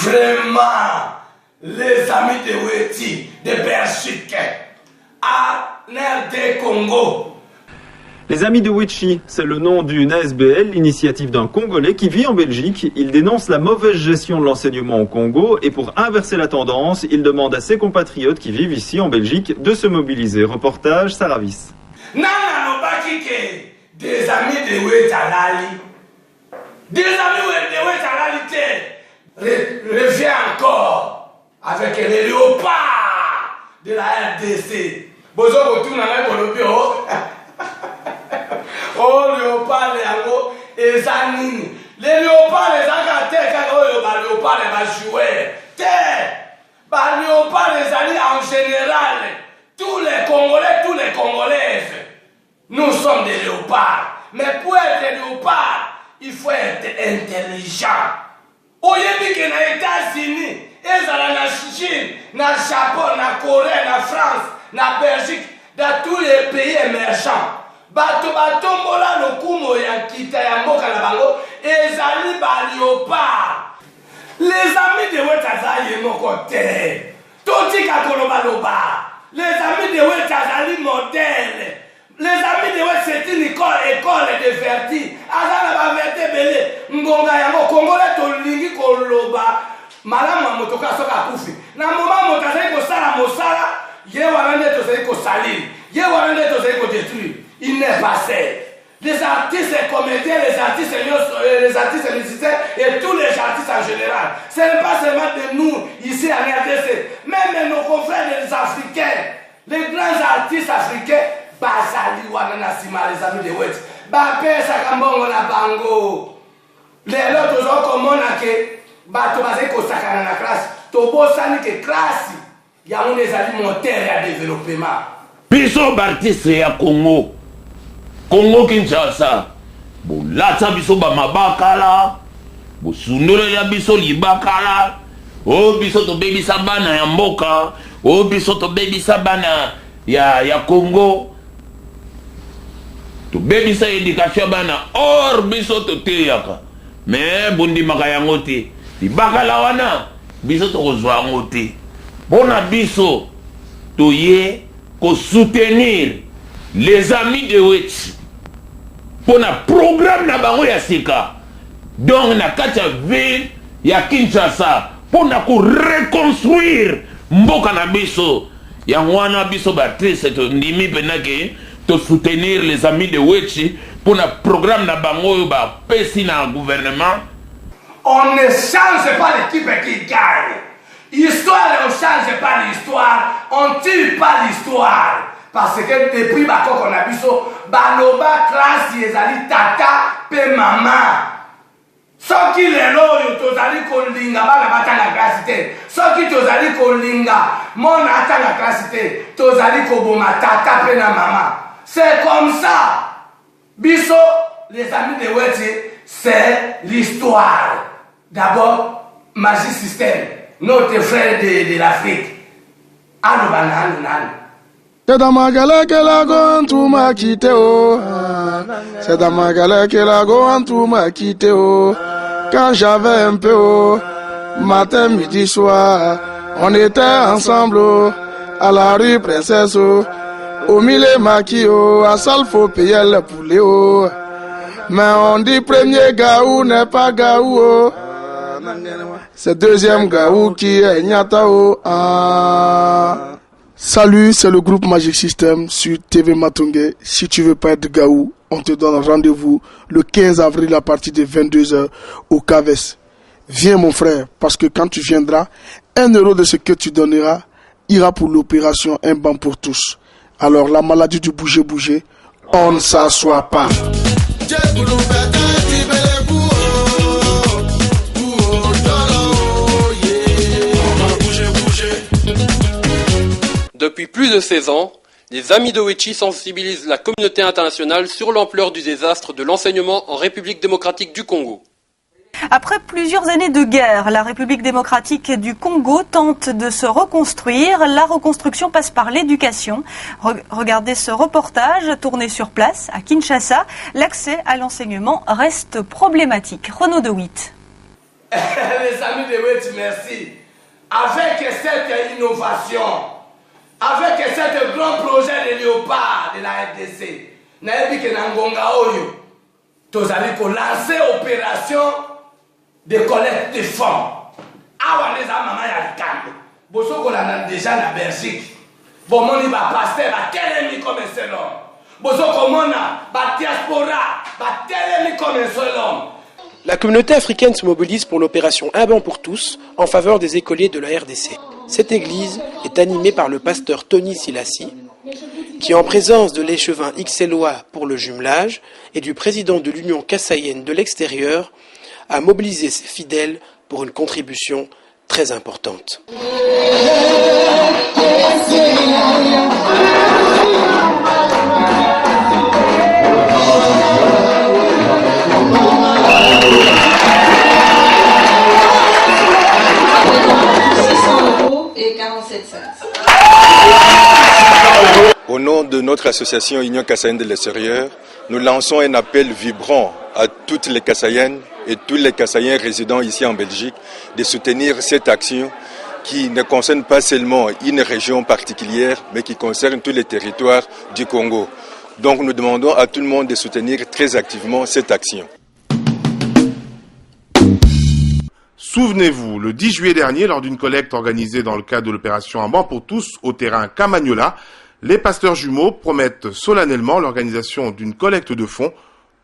Vraiment, les amis de Weti, de Belgique, à l'RD Congo. Les Amis de Wechi, c'est le nom d'une ASBL, l'initiative d'un Congolais qui vit en Belgique. Il dénonce la mauvaise gestion de l'enseignement au Congo et pour inverser la tendance, il demande à ses compatriotes qui vivent ici en Belgique de se mobiliser. Reportage Saravis. Des amis de Wetalali. Des amis de Wetalali revient encore avec les léopards de la RDC. Bozo retourne avec le bureau. Oh, léopard, les anines. Les léopards, les agatés, les léopards, les jouer. Les léopards, les alliés en général. Tous les Congolais, tous les Congolaises. Nous sommes des léopards. Mais pour être des léopards, il faut être intelligent. Au début que les États-Unis, ils ont la Chine, le Japon, la Corée, la France, la Belgique, dans tous les pays émergents. Bato batombola lokumo ya kita ya mboka na bango ezali ba léopard. Les amis de Wetazali mokote. Toti kakoloba loba. Les amis de Wetazali modèle. Les amis de Wet c'est une école de verti. Azala ba verti belé. Ngonga yango Congolais tolingi koloba. Malamu motoka soka kufi. Na moma motazali ko sala mosala, ye warande tozali ko salir. Ye warande tozali ko détruire. Il n'est pas seul. Les artistes et comédiens, les artistes musiciens et tous les artistes en général. Ce n'est pas seulement de nous ici à RDC, même nos confrères des Africains, les grands artistes africains, Basali Wananasima, les amis de Wet, Bapé Sakambongo na Bango. Les autres ont comme on a que Batobazé Kosakana na classe, Tobo Sani que classe, il y a des alimentaires et développement. Biso artiste ya Congo. Congo Kinshasa, bolata biso ba mabakala, bosundole ya biso libakala, o biso to baby sabana ya mboka, o biso to baby sabana ya Congo, to baby sa éducation bana or biso to teyaka, mais bondi makayango te, libakala wana biso to kozwa ngo te, bona biso to ye ko soutenir les amis de Wetchi. Pour un programme na bango ya sika. Donc na katia ville ya Kinshasa pour na ko reconstruire mboka na biso. Ya wana biso Patrice to ndimi penake to soutenir les amis de Wetchi pour un programme na bango ba pesi na gouvernement. On ne change pas l'équipe qui gagne. L'histoire on ne change pas l'histoire, on tue pas l'histoire. Parce que depuis qu'on a vu ça, Banoba classe ezali tata pe maman. Ce qui les loyaux, tozali kolinga bana batanga classe te. Ce qui tozali kolinga mon atanga classe te. Tozali koboma tata pe na maman. C'est comme ça. Biso, les amis de Wetchi, c'est l'histoire. D'abord, Magic System, notre frère de l'Afrique. Anu bananu nanu. C'est dans ma galère que la gomme tout m'a quitté, oh. C'est dans ma galère que la gomme tout m'a quitté, oh. Quand j'avais un peu, oh, matin, midi, soir, on était ensemble, oh, à la rue Princesse, oh, au milieu maquis, oh, à salle faut payer le poulet, oh. Mais on dit premier gaou n'est pas gaou, oh. C'est deuxième gaou qui est nyata, oh. Ah. Salut, c'est le groupe Magic System sur TV Matungé. Si tu veux pas être gaou, on te donne rendez-vous le 15 avril à partir de 22h au CAVES. Viens mon frère, parce que quand tu viendras, 1 euro de ce que tu donneras ira pour l'opération Un banc pour tous. Alors la maladie du bouger, on ne s'assoit pas. Depuis plus de 16 ans, les Amis de Wetchi sensibilisent la communauté internationale sur l'ampleur du désastre de l'enseignement en République démocratique du Congo. Après plusieurs années de guerre, la République démocratique du Congo tente de se reconstruire. La reconstruction passe par l'éducation. Regardez ce reportage tourné sur place à Kinshasa. L'accès à l'enseignement reste problématique. Renaud de Witt. Les amis de Weti, merci. Avec cette innovation, avec ce grand projet de Léopard de la RDC, nous allons lancer l'opération de collecte de fonds. Awa les maman ya kambo. Boso ko la déjà na Belgique. Bon moni ba pasteur ba telemi comme seul homme. Boso ko mona ba diaspora ba telemi comme seul homme. La communauté africaine se mobilise pour l'opération Un banc pour tous en faveur des écoliers de la RDC. Cette église est animée par le pasteur Tony Silassi, qui en présence de l'échevin XLOA pour le jumelage et du président de l'Union kassaïenne de l'extérieur, a mobilisé ses fidèles pour une contribution très importante. Au nom de notre association Union kassaïenne de l'extérieur, nous lançons un appel vibrant à toutes les Kassaïennes et tous les Kassaïens résidant ici en Belgique de soutenir cette action qui ne concerne pas seulement une région particulière, mais qui concerne tous les territoires du Congo. Donc nous demandons à tout le monde de soutenir très activement cette action. Souvenez-vous, le 10 juillet dernier, lors d'une collecte organisée dans le cadre de l'opération Un banc pour tous au terrain Camagnola, les pasteurs jumeaux promettent solennellement l'organisation d'une collecte de fonds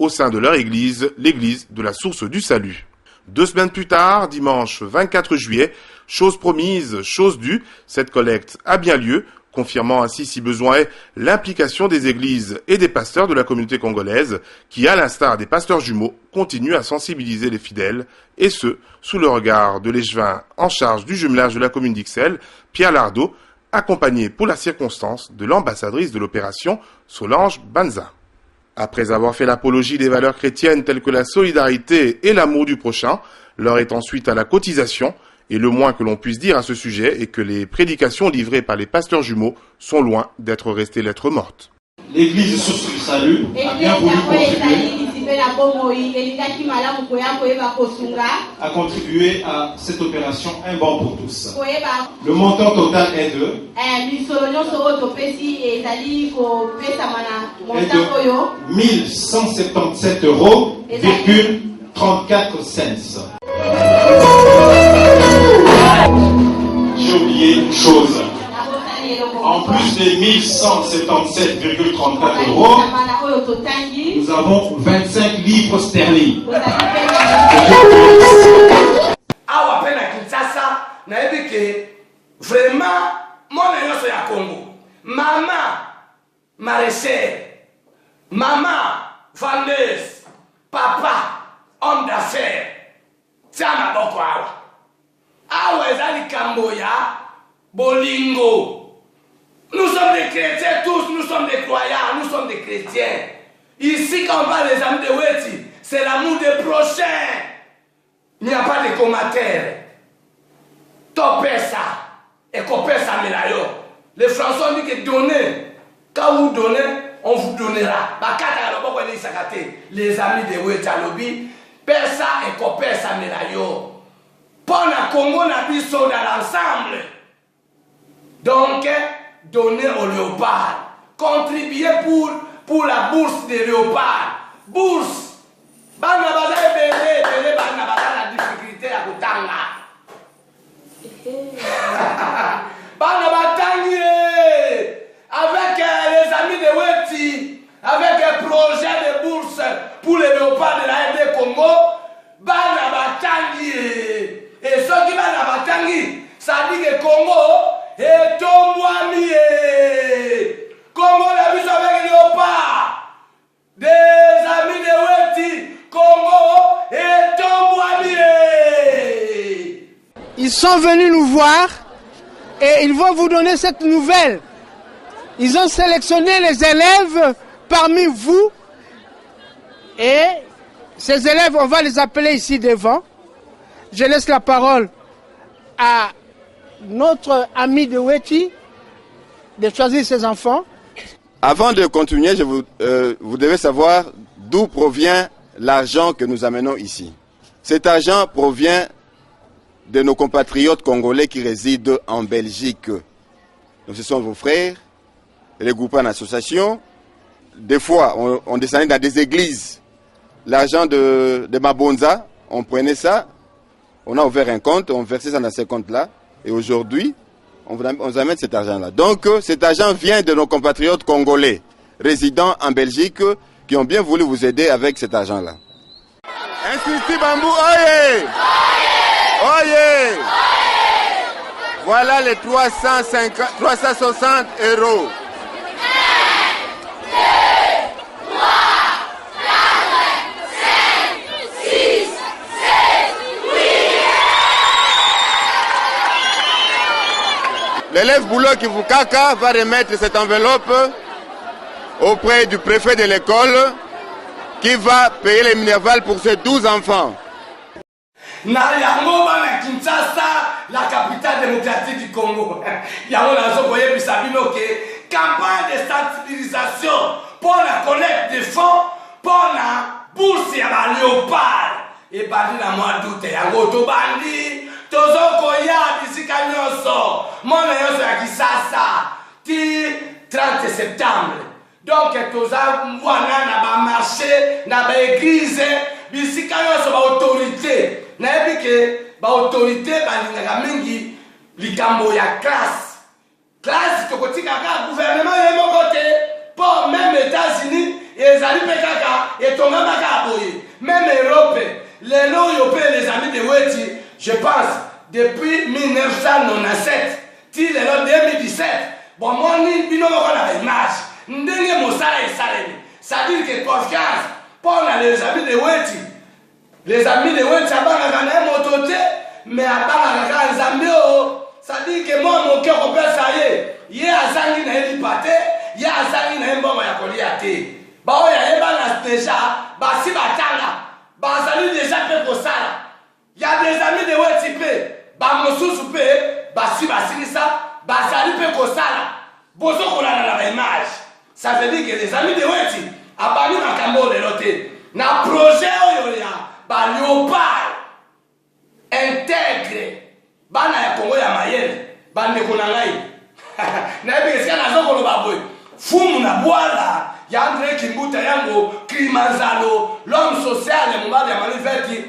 au sein de leur église, l'église de la Source du Salut. 2 semaines plus tard, dimanche 24 juillet, chose promise, chose due, cette collecte a bien lieu, confirmant ainsi, si besoin est, l'implication des églises et des pasteurs de la communauté congolaise qui, à l'instar des pasteurs jumeaux, continuent à sensibiliser les fidèles, et ce, sous le regard de l'échevin en charge du jumelage de la commune d'Ixelles, Pierre Lardot, accompagné pour la circonstance de l'ambassadrice de l'opération, Solange Banza. Après avoir fait l'apologie des valeurs chrétiennes telles que la solidarité et l'amour du prochain, l'heure est ensuite à la cotisation, et le moins que l'on puisse dire à ce sujet est que les prédications livrées par les pasteurs jumeaux sont loin d'être restées lettres mortes. L'église Source du Salut a bien voulu contribuer à cette opération Un banc pour tous. Le montant total est de 1177 €,34. J'ai oublié une chose. En plus de 1177,34 €, nous avons 25 livres sterling. Awa pena Kinshasa, na ebike vraiment mon nyonso ya Congo. Maman maraîchère, maman vendeuse, papa homme d'affaires. Tiana boko awa. Awa ezali kamboya bolingo. Nous sommes des chrétiens tous, nous sommes des croyants, nous sommes des chrétiens. Ici, quand on parle des amis de Weti, c'est l'amour des prochains. Il n'y a pas de commentaires. Topé ça, et copé ça, Melayo. Les Français ont dit que donner, quand vous donnez, on vous donnera. Les amis de Weti Alobi, Pesa et copé ça, Melayo. Pour la Congo, on a biso dans l'ensemble. Donc, donner au léopard, contribuer pour la bourse des léopards. Bourse. Bana baza bébé, bana baza la difficulté à Kutanga. Bana batangi avec les amis de Weti, avec un projet de bourse pour les léopards de la RD Congo. Bana batangi et ceux qui bana batangi, ça dit que Congo et Tomwami Congo la vie avec léopard. Des amis de Weti, Congo et Tomwami. Ils sont venus nous voir et ils vont vous donner cette nouvelle. Ils ont sélectionné les élèves parmi vous et ces élèves, on va les appeler ici devant. Je laisse la parole à notre ami de Weti de choisir ses enfants. Avant de continuer, vous devez savoir d'où provient l'argent que nous amenons ici. Cet argent provient de nos compatriotes congolais qui résident en Belgique. Donc ce sont vos frères, regroupés en association. Des fois, on descendait dans des églises. L'argent de Mabonza, on prenait ça, on a ouvert un compte, on versait ça dans ce compte-là. Et aujourd'hui, on vous amène cet argent-là. Donc cet argent vient de nos compatriotes congolais résidant en Belgique qui ont bien voulu vous aider avec cet argent-là. Institut Bambou, oye! Oye! Voilà les 360 euros. L'élève Boulot Kivukaka va remettre cette enveloppe auprès du préfet de l'école qui va payer les minervales pour ses 12 enfants. Na Kinshasa, la capitale démocratique du Congo. Campagne de sensibilisation pour la collecte de fonds pour la bourse à la léopard. Et par la mois d'août, yango to bandi, tozo koya bisika nyonso, mona nyonso ya Kisasa, ti 30 septembre. Donc toza mwana na ba marché, na ba église, bisika nyonso ba autorité. Na ebike ba autorité balingaka mingi likambo ya classe. Classe tokotika ka gouvernement ye mokote, pour même États-Unis, ezali pe kaka etonga ka boye. Même Europe, les Européens, les amis de Weti, je pense, depuis 1997, till 2017, bon, moi, ni bino la image, n'denge mosala et salemi. Ça veut dire que confiance, pour les amis de Weti, les amis de Weti, ça va gagner mon toté, mais à part la Zambio, ça veut dire que moi, mon cœur, on peut ça y est, il y a Azangi na Elipate, il y a Azangi na Mboma ya Koliate. Bah, il y a Ebana déjà, bah, si batanga. Bazali déjà fait pour ça. Il y a des amis de Wetipe, Bamosu Soupe, Basi Basilisa, Bazali fait pour ça. Bozo qu'on a la image. Ça veut dire que les amis de Weti, à Bani Makambo de l'autre, na projet Oyoya, Léopard, intègre, Bana ya Congo ya Mayele, Bande Konangai. Na ebe na zoko lo baboy. Fumu na boala. Ya André Kimbuta yango, Klimanzalo, l'homme social, le moment de Manifesti,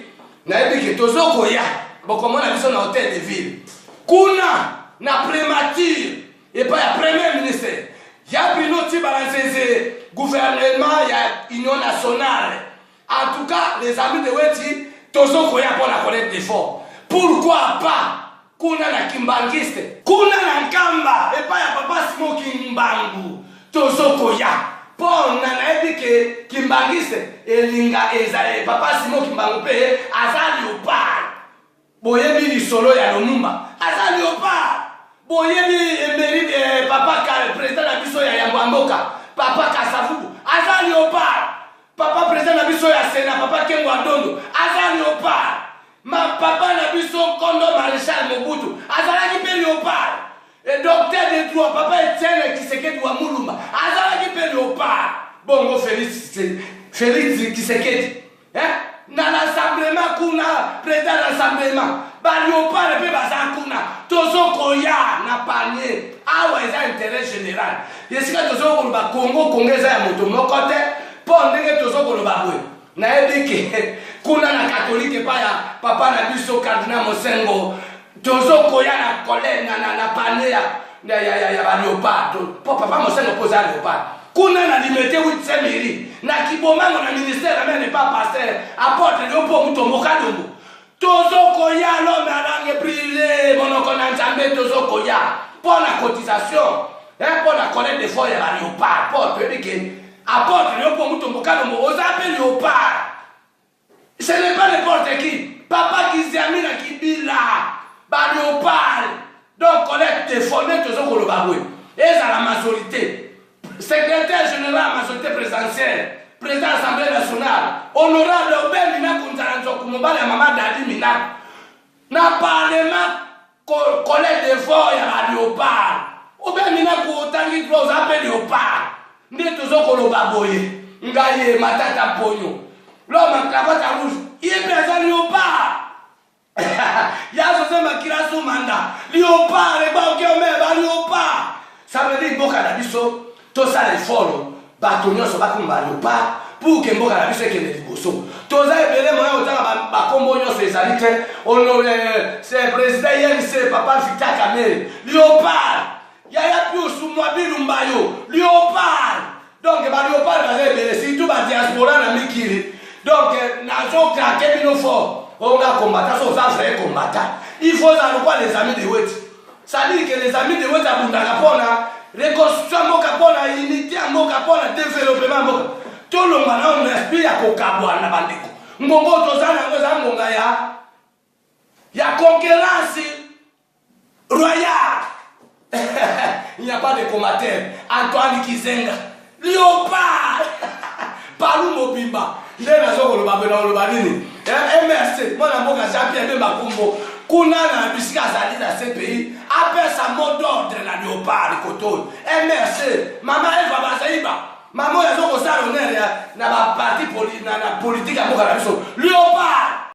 na ebi ke tozoko ya, bokomo na biso na hôtel de ville. Kuna na prémature, et pas ya premier ministre. Ya binoti balanceze gouvernement ya Union nationale. En tout cas, les amis de Weti, tozoko ya pour la collecte des fonds. Pourquoi pas? Kuna na Kimbangiste, kuna na Nkamba, et pas ya papa Simo Kimbangu, tozoko ya. Pour nanaebi ke Kimbangiste elinga ezae papa Simo Kimbangu pe azali opar boyebi li solo ya Lumumba azali opar boyebi emeri papa ka président na biso ya Yambamboka papa Kasavubu azali opar papa président na biso ya Sena papa Kengo Adondo azali opar ma papa na biso Kondo Maréchal Mobutu azali pe opar. Et docteur de droit, papa Etienne Kisekedi wa Mulumba, azala ki pe léopard. Bongo Félix Kisekedi. Na l'assemblement kuna, président de l'assemblement, ba léopard pe bazan kuna, tozo koya na panier, awa eza intérêt général. Yesika tozo koloba Congo Congeza ya moto moko te, po ndenge tozo koloba boye. Na ebike kuna na catholique pa ya papa na biso Cardinal Mosengo. Tozo koya na colère na panier ya ba léopard. Po papa Mosengo poza léopard. Kuna na limité 8 mairie. Na kibomango na ministère même pas pasteur. Apporte le po mutombo kadongo. Tozo koya l'homme alange brûlé monoko na nzambe tozo koya. Pour la cotisation, pour la collecte des fonds ya ba léopard. Pour te dire que apporte le po mutombo kadongo aux appels léopard. Ce n'est pas n'importe qui. Papa Kiziami na Kibila. Ba léopard. Donc collecte des fonds tozo kolobabwe. Et à la majorité. Secrétaire général à la majorité présidentielle. Président de l'Assemblée nationale. Honorable Obel Mina Kunzaranzo Kumobale Maman Dadi Mina. Na parlement collecte des fonds ya ba léopard. Obel Mina Kutangi droit aux appels léopard. Nde tozo kolobabwe. Ngaye matata ponyo. L'homme en cravate rouge. Il est présent léopard. Il y a tout ça les follow batonyo so bakumba leopard pour que mboka na biso ekende liboso toza ebele moya otanga bakombo nyonso ezali te honoré c'est président INC papa Vita Kamere leopard yaya piusu mwabilumba yo leopard donc ba leopard baza ebele surtout ba diaspora na mikili donc nazo craquer bino fort on a combattant so ça vrai combattant il faut ça quoi les amis de Wet ça dit que les amis de Wet abundaka pona reconstruction mboka pona unité mboka pona développement mboka tout le monde on respire à kokabwa na bandeko ngongo tozana ngoza ngonga ya concurrence royale. Il n'y a pas de commentaire. Antoine Kizenga Léopard Palou Mobimba Ndena Zoko le Babena le Banini MRC Mon amour Jean-Pierre de Makumbo Kuna na bisika zali dans ce pays appelle sa mot d'ordre la Léopard Koto MRC Maman Eva Bazaïba Maman Yazoko Salonner na ba parti politique à Mokarabiso Léopard